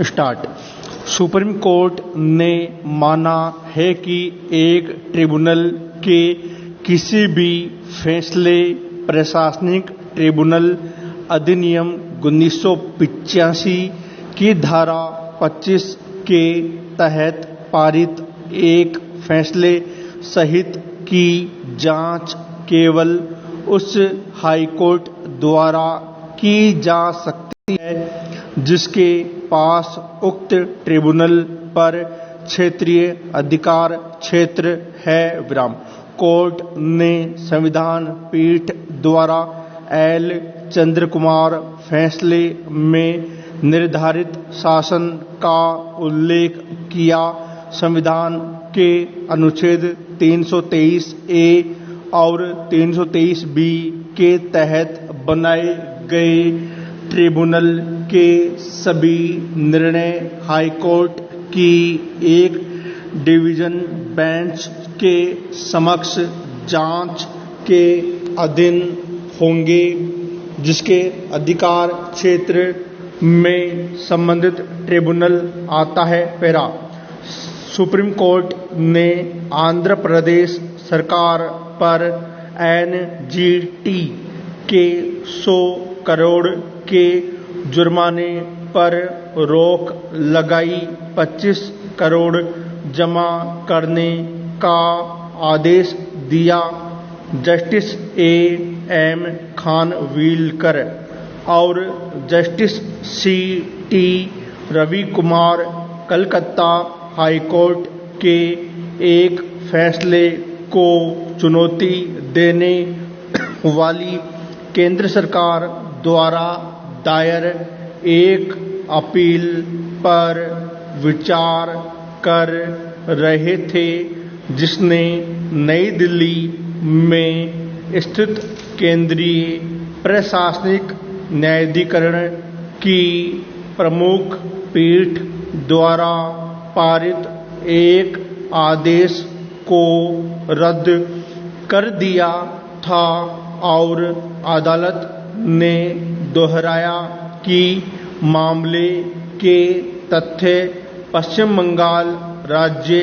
Start. Supreme court ने माना है कि एक ट्रिब्यूनल के किसी भी फैसले प्रशासनिक ट्रिब्यूनल अधिनियम 1985 की धारा 25 के तहत पारित एक फैसले सहित की जांच केवल उस हाईकोर्ट द्वारा की जा सकती है जिसके पास उक्त ट्रिब्यूनल पर क्षेत्रीय अधिकार क्षेत्र है। कोर्ट ने संविधान पीठ द्वारा एल चंद्र कुमार फैसले में निर्धारित शासन का उल्लेख किया। संविधान के अनुच्छेद 323 ए और 323 बी के तहत बनाए गए ट्रिब्यूनल के सभी निर्णय हाईकोर्ट की एक डिवीजन बेंच के समक्ष जांच के अधीन होंगे, जिसके अधिकार क्षेत्र में संबंधित ट्रिब्यूनल आता है। पैरा। सुप्रीम कोर्ट ने आंध्र प्रदेश सरकार पर एनजीटी के 100 करोड़ के जुर्माने पर रोक लगाई। 25 करोड़ जमा करने का आदेश दिया। जस्टिस एएम खानविलकर और जस्टिस सीटी रवि कुमार कलकत्ता हाईकोर्ट के एक फैसले को चुनौती देने वाली केंद्र सरकार द्वारा दायर एक अपील पर विचार कर रहे थे, जिसने नई दिल्ली में स्थित केंद्रीय प्रशासनिक न्यायाधिकरण की प्रमुख पीठ द्वारा पारित एक आदेश को रद्द कर दिया था और अदालत ने दोहराया कि मामले के तथ्य पश्चिम बंगाल राज्य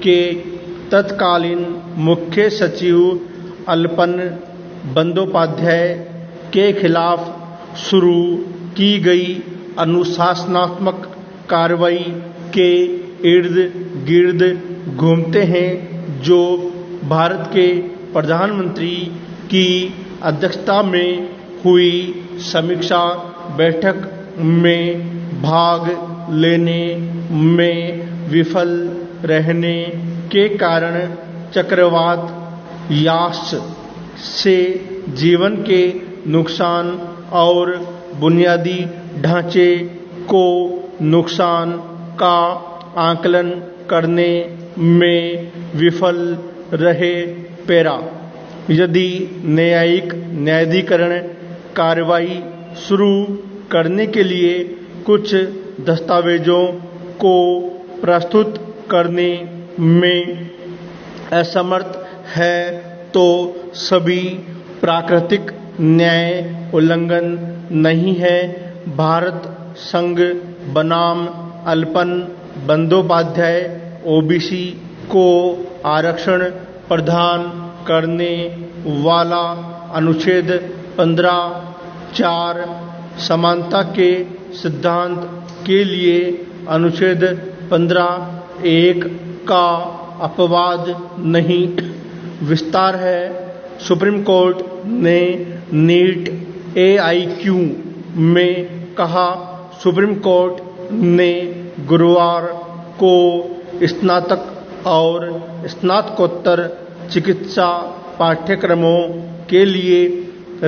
के तत्कालीन मुख्य सचिव अलपन बंदोपाध्याय के खिलाफ शुरू की गई अनुशासनात्मक कार्रवाई के इर्द गिर्द घूमते हैं, जो भारत के प्रधानमंत्री की अध्यक्षता में हुई समीक्षा बैठक में भाग लेने में विफल रहने के कारण चक्रवात यास से जीवन के नुकसान और बुनियादी ढांचे को नुकसान का आकलन करने में विफल रहे। पैरा। यदि न्यायिक न्यायाधिकरण कार्रवाई शुरू करने के लिए कुछ दस्तावेजों को प्रस्तुत करने में असमर्थ है तो सभी प्राकृतिक न्याय उल्लंघन नहीं है। भारत संघ बनाम अलपन बंदोपाध्याय ओबीसी को आरक्षण प्रदान करने वाला अनुच्छेद 15(4) समानता के सिद्धांत के लिए अनुच्छेद 15(1) का अपवाद नहीं। विस्तार है। सुप्रीम कोर्ट ने नीट एआईक्यू में कहा। सुप्रीम कोर्ट ने गुरुवार को स्नातक और स्नातकोत्तर चिकित्सा पाठ्यक्रमों के लिए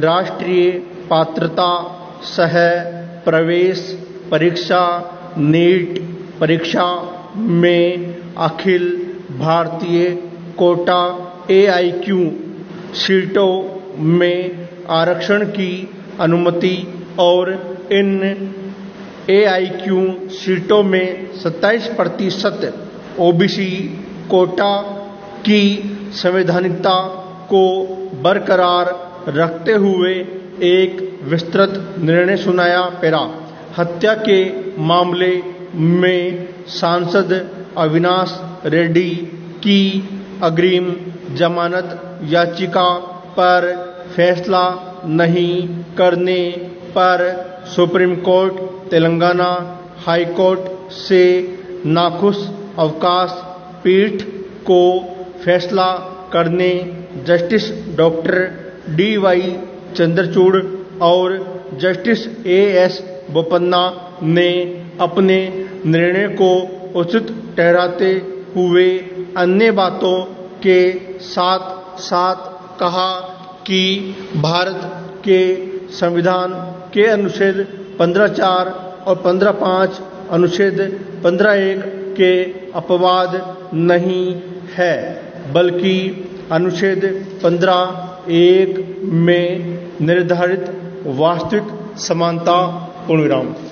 राष्ट्रीय पात्रता सह प्रवेश परीक्षा नीट परीक्षा में अखिल भारतीय कोटा एआईक्यू सीटों में आरक्षण की अनुमति और इन एआईक्यू सीटों में 27% ओबीसी कोटा की संवैधानिकता को बरकरार रखते हुए एक विस्तृत निर्णय सुनाया। पैरा। हत्या के मामले में सांसद अविनाश रेड्डी की अग्रिम जमानत याचिका पर फैसला नहीं करने पर supreme court Telangana high court से नाखुश अवकाश पीठ को फैसला करने जस्टिस डॉक्टर DY चंद्रचूड़ और जस्टिस AS बोपन्ना ने अपने निर्णय को उचित ठहराते हुए अन्य बातों के साथ साथ कहा कि भारत के संविधान के अनुच्छेद 15(4) और 15(5), अनुच्छेद 15(1) के अपवाद नहीं है, बल्कि अनुच्छेद 15(1) में निर्धारित वास्तविक समानता। पूर्णविराम।